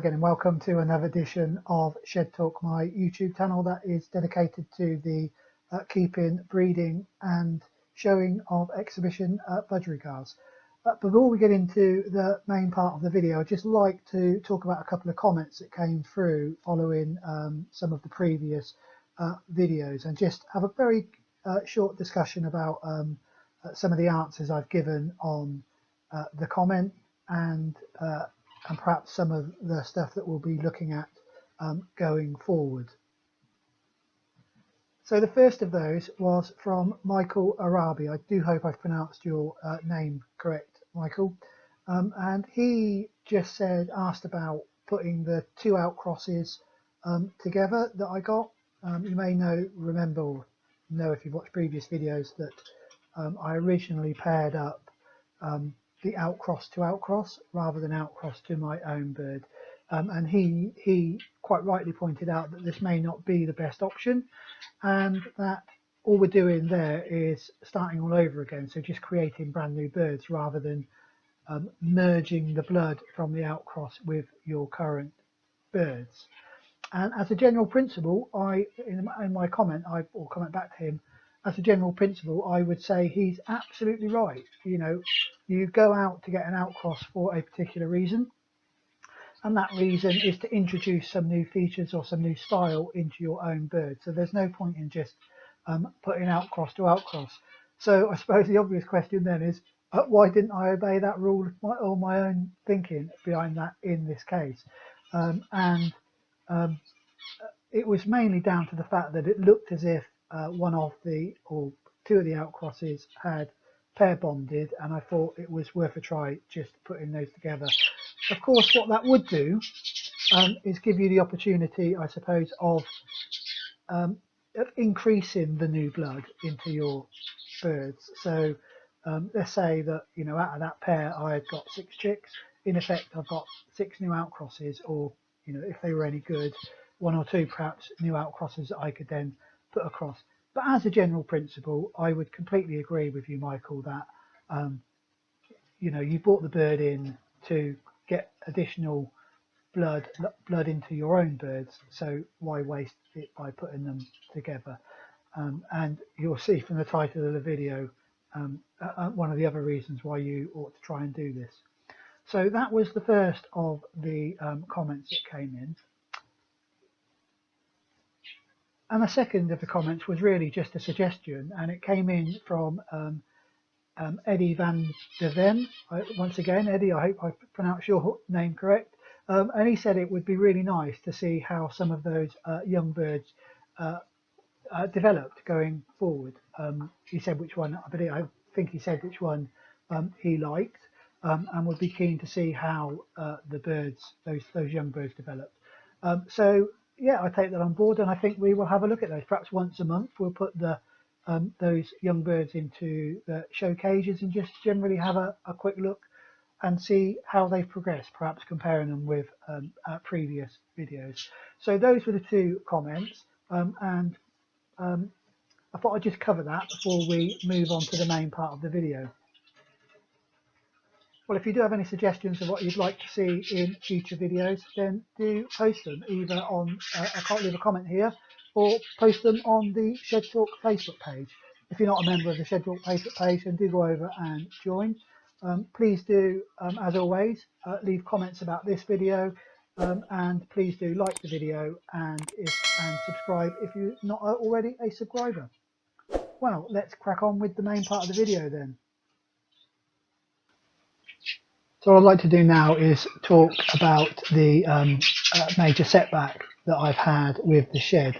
again and welcome to another edition of Shed Talk, my YouTube channel that is dedicated to the keeping, breeding and showing of exhibition budgerigars. Before we get into the main part of the video, I'd just like to talk about a couple of comments that came through following some of the previous videos, and just have a very short discussion about some of the answers I've given on the comment, and perhaps some of the stuff that we'll be looking at going forward. So the first of those was from Michael Arabi. I do hope I've pronounced your name correct, Michael. And he just asked about putting the two outcrosses together that I got. You may remember or know if you've watched previous videos that I originally paired up the outcross to outcross rather than outcross to my own bird, and he quite rightly pointed out that this may not be the best option, and that all we're doing there is starting all over again, so just creating brand new birds rather than merging the blood from the outcross with your current birds. And as a general principle, in my comment, or comment back to him, as a general principle, I would say he's absolutely right. You know, you go out to get an outcross for a particular reason, and that reason is to introduce some new features or some new style into your own bird. So there's no point in just putting outcross to outcross. So I suppose the obvious question then is, why didn't I obey that rule or my own thinking behind that in this case? It was mainly down to the fact that it looked as if one of the, or two of the outcrosses had pair bonded, and I thought it was worth a try just putting those together. Of course, what that would do is give you the opportunity, I suppose, of increasing the new blood into your birds. So let's say that, you know, out of that pair I had got 6 chicks. In effect, I've got 6 new outcrosses, or, you know, if they were any good, 1 or 2 perhaps new outcrosses that I could then put across. But as a general principle, I would completely agree with you, Michael, that you know, you brought the bird in to get additional blood into your own birds, so why waste it by putting them together? And you'll see from the title of the video one of the other reasons why you ought to try and do this. So that was the first of the comments that came in. And the second of the comments was really just a suggestion, and it came in from Eddie van der Ven. Once again, Eddie, I hope I pronounced your name correct. And he said it would be really nice to see how some of those young birds developed going forward. He said which one, I think he said which one he liked, and would be keen to see how the birds, those young birds, developed. So yeah, I take that on board, and I think we will have a look at those. Perhaps once a month we'll put the those young birds into the show cages and just generally have a quick look and see how they've progressed, perhaps comparing them with previous videos. So those were the two comments, and I thought I'd just cover that before we move on to the main part of the video. Well, if you do have any suggestions of what you'd like to see in future videos, then do post them either on, I can't leave a comment here, or post them on the Shed Talk Facebook page. If you're not a member of the Shed Talk Facebook page, then do go over and join. Please do, as always, leave comments about this video, and please do like the video and subscribe if you're not already a subscriber. Well, let's crack on with the main part of the video then. So what I'd like to do now is talk about the major setback that I've had with the shed.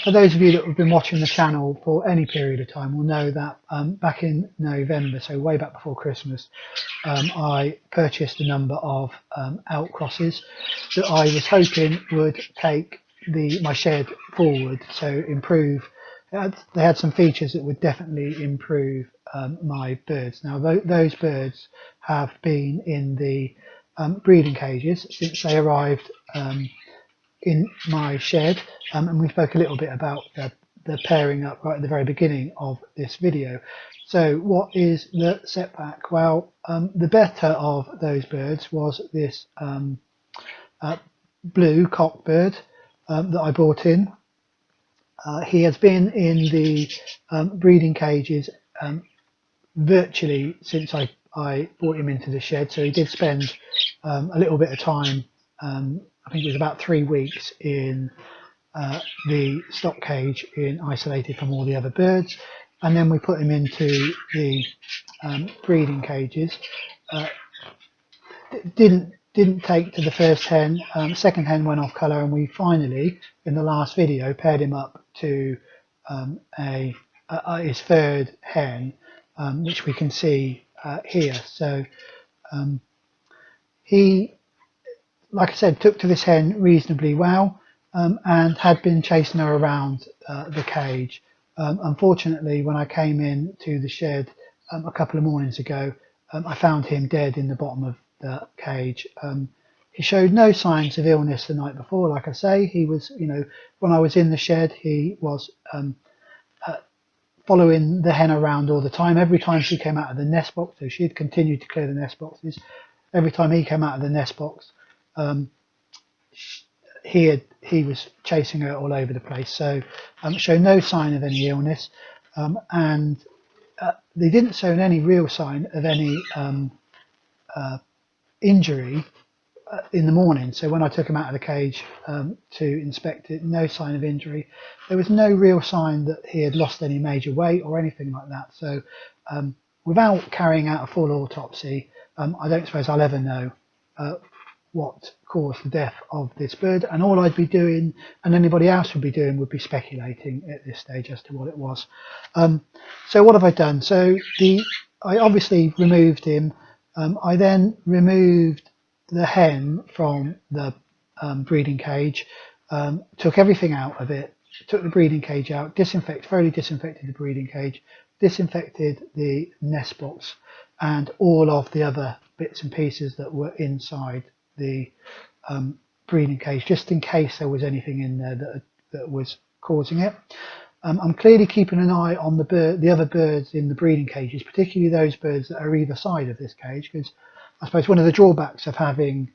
For those of you that have been watching the channel for any period of time will know that back in November, so way back before Christmas, I purchased a number of outcrosses that I was hoping would take my shed forward, so improve. They had some features that would definitely improve my birds. Now those birds have been in the breeding cages since they arrived in my shed, and we spoke a little bit about the pairing up right at the very beginning of this video. So what is the setback? Well, the better of those birds was this blue cockbird that I brought in. He has been in the breeding cages virtually since I brought him into the shed, so he did spend a little bit of time, I think it was about 3 weeks in the stock cage, isolated from all the other birds, and then we put him into the breeding cages. Didn't take to the first hen. Second hen went off colour, and we finally, in the last video, paired him up to his third hen, which we can see here. So he, like I said, took to this hen reasonably well, and had been chasing her around the cage. Unfortunately, when I came in to the shed a couple of mornings ago, I found him dead in the bottom of the cage. He showed no signs of illness the night before. Like I say, he was, when I was in the shed, he was following the hen around all the time. Every time she came out of the nest box, so she had continued to clear the nest boxes. Every time he came out of the nest box, he was chasing her all over the place. So showed no sign of any illness, and they didn't show any real sign of any injury in the morning. So when I took him out of the cage to inspect it, no sign of injury. There was no real sign that he had lost any major weight or anything like that. So without carrying out a full autopsy, I don't suppose I'll ever know what caused the death of this bird, and all I'd be doing, and anybody else would be doing, would be speculating at this stage as to what it was. So what have I done? So I obviously removed him. I then removed the hen from the breeding cage, took everything out of it, took the breeding cage out, thoroughly disinfected the breeding cage, disinfected the nest box, and all of the other bits and pieces that were inside the breeding cage, just in case there was anything in there that was causing it. I'm clearly keeping an eye on the other birds in the breeding cages, particularly those birds that are either side of this cage, because I suppose one of the drawbacks of having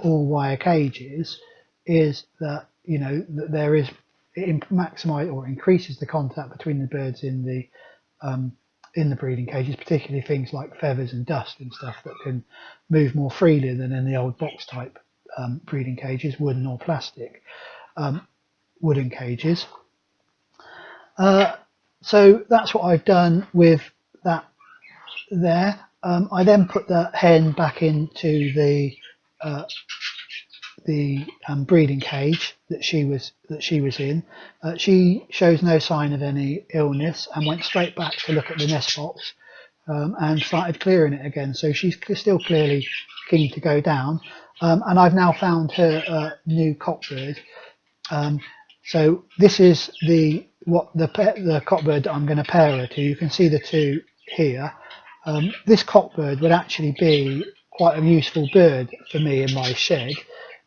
all wire cages is that that there is, it maximises or increases the contact between the birds in the breeding cages, particularly things like feathers and dust and stuff that can move more freely than in the old box type breeding cages, wooden or plastic wooden cages. So that's what I've done with that there. I then put the hen back into the breeding cage that she was in. She shows no sign of any illness and went straight back to look at the nest box and started clearing it again. So she's still clearly keen to go down. And I've now found her new cockbird. So this is the cockbird that I'm going to pair her to. You can see the two here. This cockbird would actually be quite a useful bird for me in my shed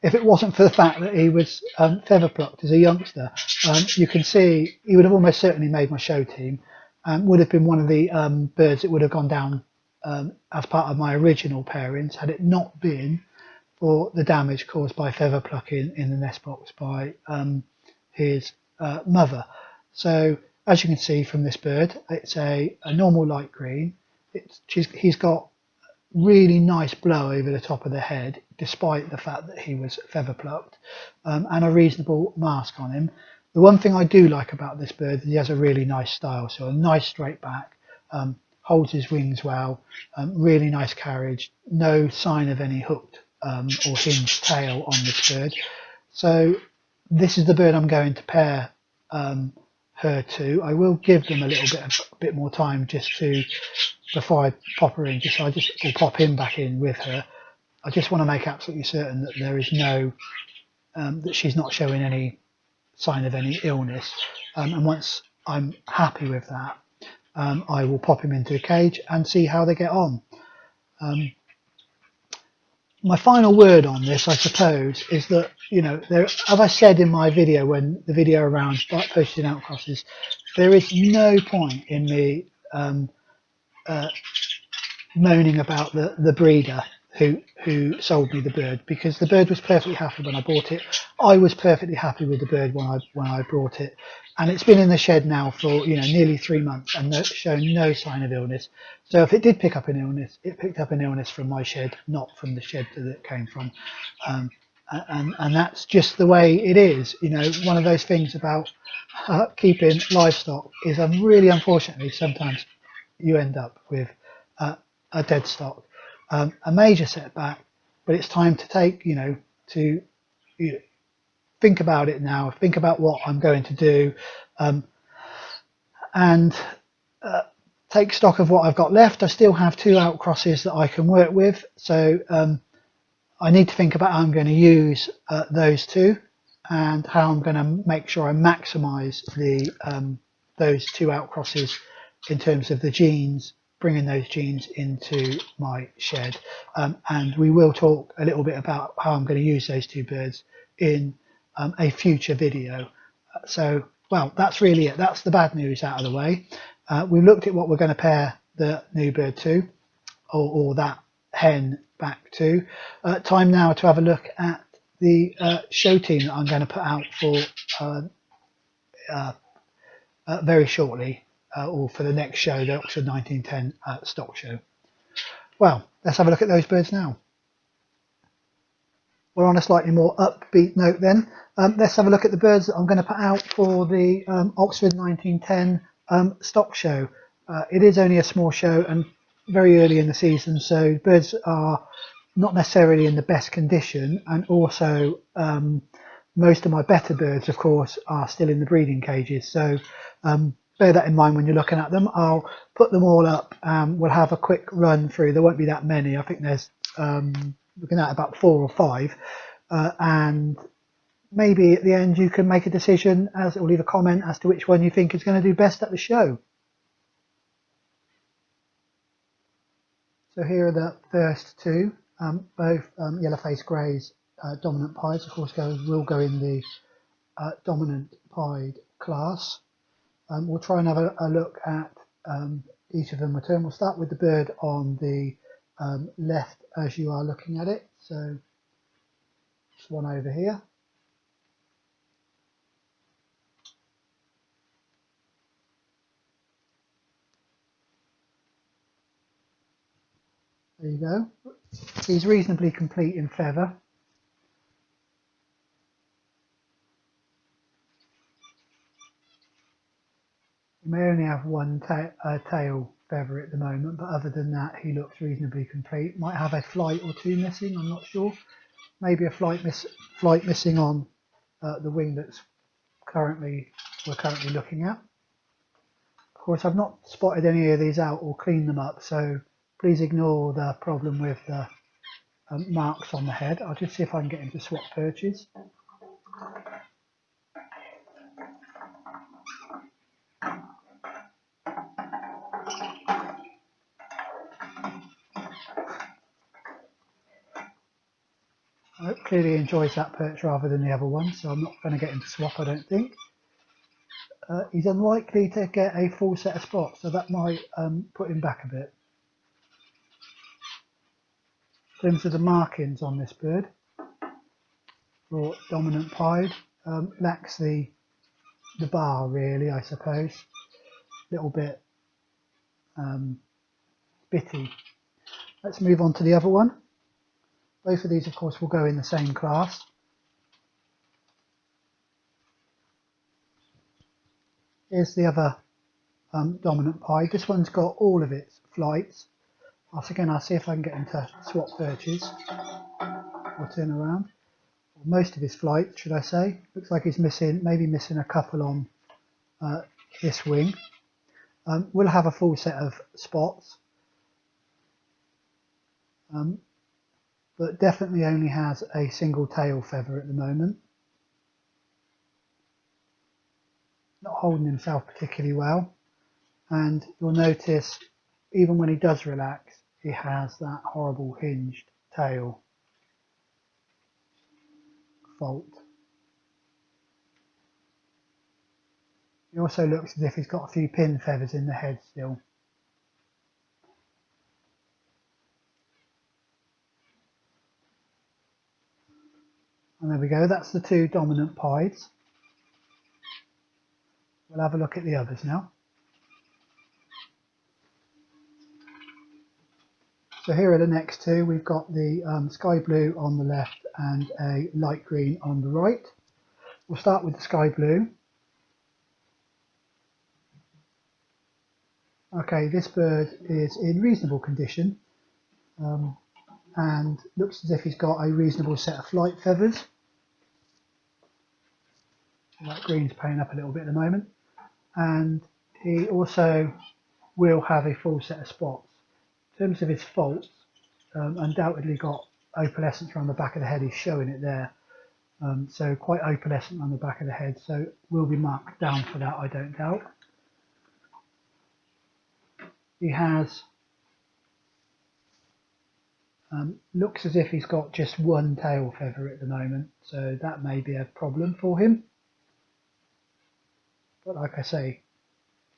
if it wasn't for the fact that he was feather plucked as a youngster. You can see he would have almost certainly made my show team, would have been one of the birds that would have gone down as part of my original pairings had it not been for the damage caused by feather plucking in the nest box by his mother. So as you can see from this bird, it's a normal light green. He's got really nice blow over the top of the head, despite the fact that he was feather plucked, and a reasonable mask on him. The one thing I do like about this bird is he has a really nice style, so a nice straight back, holds his wings well, really nice carriage, no sign of any hooked or hinged tail on this bird. So this is the bird I'm going to pair her to. I will give them a bit more time before I pop her in, or pop him back in with her. I just want to make absolutely certain that there is that she's not showing any sign of any illness. And once I'm happy with that, I will pop him into a cage and see how they get on. My final word on this, I suppose, is that, as I said in my video, when the video around posting outcrosses, there is no point in me moaning about the breeder who sold me the bird, because the bird was perfectly happy when I bought it. I was perfectly happy with the bird when I brought it, and it's been in the shed now for nearly 3 months and shown no sign of illness. So if it did pick up an illness, it picked up an illness from my shed, not from the shed that it came from. And that's just the way it is. One of those things about keeping livestock is, really unfortunately, sometimes you end up with a dead stock, a major setback. But it's time to take, to think about it now, think about what I'm going to do, and take stock of what I've got left. I still have 2 outcrosses that I can work with, so I need to think about how I'm going to use those 2, and how I'm going to make sure I maximise those 2 outcrosses in terms of the genes, bringing those genes into my shed. And we will talk a little bit about how I'm going to use those 2 birds in a future video. So, well, that's really it. That's the bad news out of the way. We've looked at what we're going to pair the new bird to, or that hen back to. Time now to have a look at the show team that I'm going to put out for very shortly, or for the next show, the Oxford 1910 stock show. Well, let's have a look at those birds now. We're on a slightly more upbeat note then. Let's have a look at the birds that I'm going to put out for the Oxford 1910 stock show. It is only a small show and very early in the season, so birds are not necessarily in the best condition, and also most of my better birds, of course, are still in the breeding cages. So bear that in mind when you're looking at them. I'll put them all up. We'll have a quick run through. There won't be that many. I think there's looking at about 4 or 5, and maybe at the end you can make a decision, or leave a comment as to which one you think is going to do best at the show. So here are the first 2, both yellow-faced greys, dominant pieds. Of course, will go in the dominant pied class. We'll try and have a look at each of them in turn. We'll start with the bird on the left as you are looking at it. So this one over here. There you go. He's reasonably complete in feather. He may only have one tail feather at the moment, but other than that, he looks reasonably complete. Might have a flight or 2 missing, I'm not sure. Maybe a flight missing on the wing that's we're currently looking at. Of course, I've not spotted any of these out or cleaned them up, so please ignore the problem with the marks on the head. I'll just see if I can get him to swap perches. Clearly enjoys that perch rather than the other one, so I'm not going to get him to swap, I don't think. He's unlikely to get a full set of spots, so that might put him back a bit. In terms of the markings on this bird, for dominant pied, lacks the bar really, I suppose. A little bit bitty. Let's move on to the other one. Both of these, of course, will go in the same class. Here's the other dominant pied. This one's got all of its flights. Once again, I'll see if I can get him to swap perches or turn around. Or most of his flight, should I say. Looks like he's maybe missing a couple on this wing. We'll have a full set of spots. But definitely only has a single tail feather at the moment. Not holding himself particularly well, and you'll notice even when he does relax, he has that horrible hinged tail fault. He also looks as if he's got a few pin feathers in the head still. And there we go, that's the two dominant pies. We'll have a look at the others now. So here are the next two. We've got the sky blue on the left and a light green on the right. We'll start with the sky blue. Okay, this bird is in reasonable condition and looks as if he's got a reasonable set of flight feathers. Light green's paying up a little bit at the moment. And he also will have a full set of spots. In terms of his faults, undoubtedly got opalescence around the back of the head. He's showing it there. So quite opalescent on the back of the head, so will be marked down for that, I don't doubt. He has looks as if he's got just one tail feather at the moment, so that may be a problem for him. But like I say,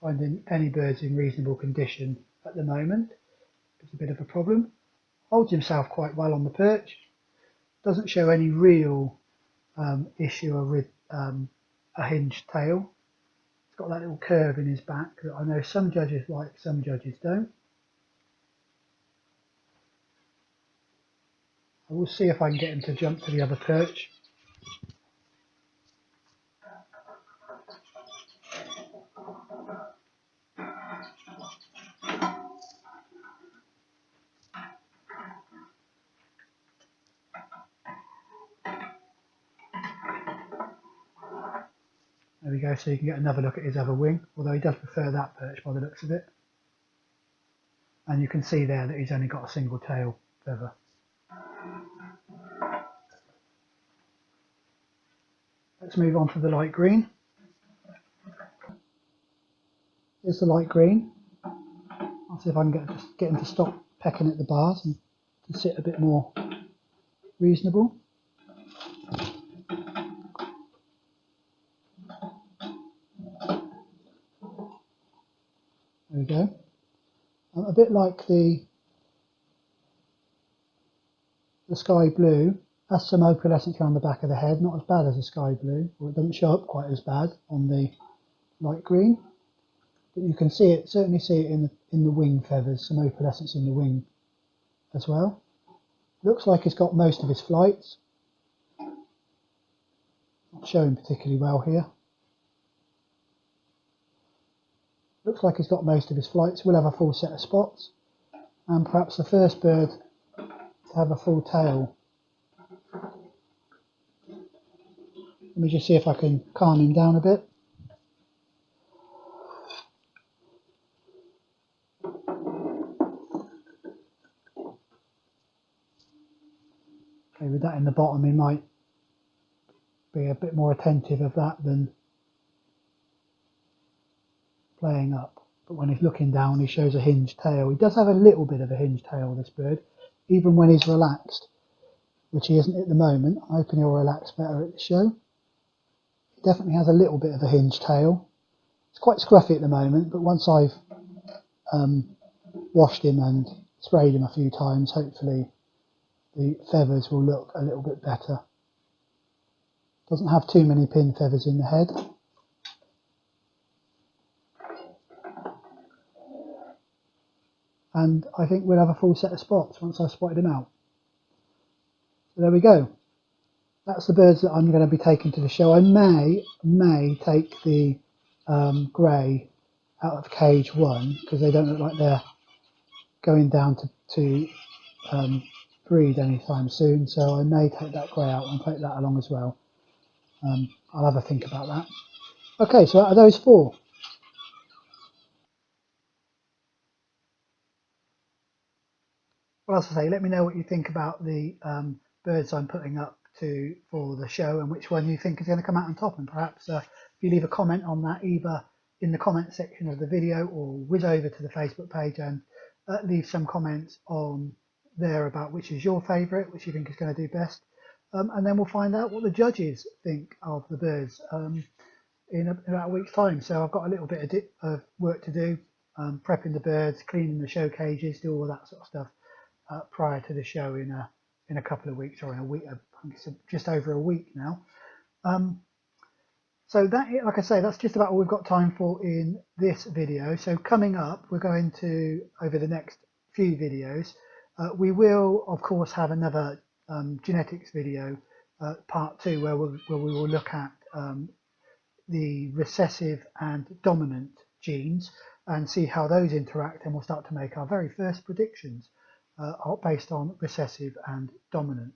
finding any birds in reasonable condition at the moment is a bit of a problem. Holds himself quite well on the perch. Doesn't show any real issue with a hinged tail. It's got that little curve in his back that I know some judges like, some judges don't. I will see if I can get him to jump to the other perch. There we go, so you can get another look at his other wing, although he does prefer that perch by the looks of it. And you can see there that he's only got a single tail feather. Let's move on to the light green. Here's the light green. I'll see if I can get him to stop pecking at the bars and to sit a bit more reasonable. There we go. A bit like the sky blue, has some opalescence around the back of the head, not as bad as the sky blue, or it doesn't show up quite as bad on the light green. But you can see it, certainly see it in the wing feathers, some opalescence in the wing as well. Looks like he's got most of his flights. Not showing particularly well here. Looks like he's got most of his flights. We'll have a full set of spots, and perhaps the first bird to have a full tail. Let me just see if I can calm him down a bit. Okay, with that in the bottom, he might be a bit more attentive of that than playing up. But when he's looking down, he shows a hinged tail. He does have a little bit of a hinged tail, this bird, even when he's relaxed, which he isn't at the moment. I'm hoping he'll relax better at the show. He definitely has a little bit of a hinged tail. It's quite scruffy at the moment, but once I've washed him and sprayed him a few times, hopefully the feathers will look a little bit better. Doesn't have too many pin feathers in the head. And I think we'll have a full set of spots once I've spotted him out. So there we go. That's the birds that I'm going to be taking to the show. I may take the grey out of cage 1 because they don't look like they're going down to breed anytime soon. So I may take that grey out and take that along as well. I'll have a think about that. Okay, so out of those 4. Well, as I say, let me know what you think about the birds I'm putting up for the show and which one you think is going to come out on top. And perhaps if you leave a comment on that, either in the comment section of the video or whiz over to the Facebook page and leave some comments on there about which is your favourite, which you think is going to do best. And then we'll find out what the judges think of the birds in about a week's time. So I've got a little bit of work to do, prepping the birds, cleaning the show cages, do all that sort of stuff prior to the show in a couple of weeks, or in a week, think it's just over a week now. So that, like I say, that's just about all we've got time for in this video. So coming up, we're going to, over the next few videos, we will of course have another genetics video, part 2, where we will look at the recessive and dominant genes and see how those interact, and we'll start to make our very first predictions based on recessive and dominant.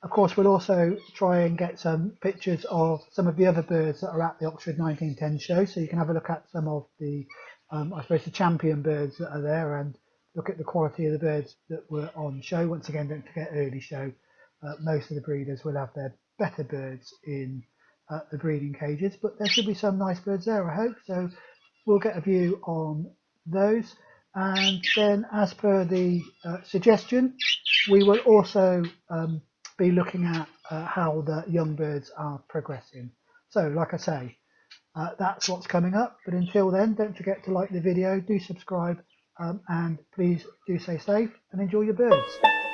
Of course, we'll also try and get some pictures of some of the other birds that are at the Oxford 1910 show, so you can have a look at some of the, I suppose, the champion birds that are there, and look at the quality of the birds that were on show. Once again, don't forget early show. Most of the breeders will have their better birds in the breeding cages, but there should be some nice birds there, I hope. So we'll get a view on those, and then as per the suggestion, we will also be looking at how the young birds are progressing. So like I say, that's what's coming up, but until then, don't forget to like the video, do subscribe, and please do stay safe and enjoy your birds.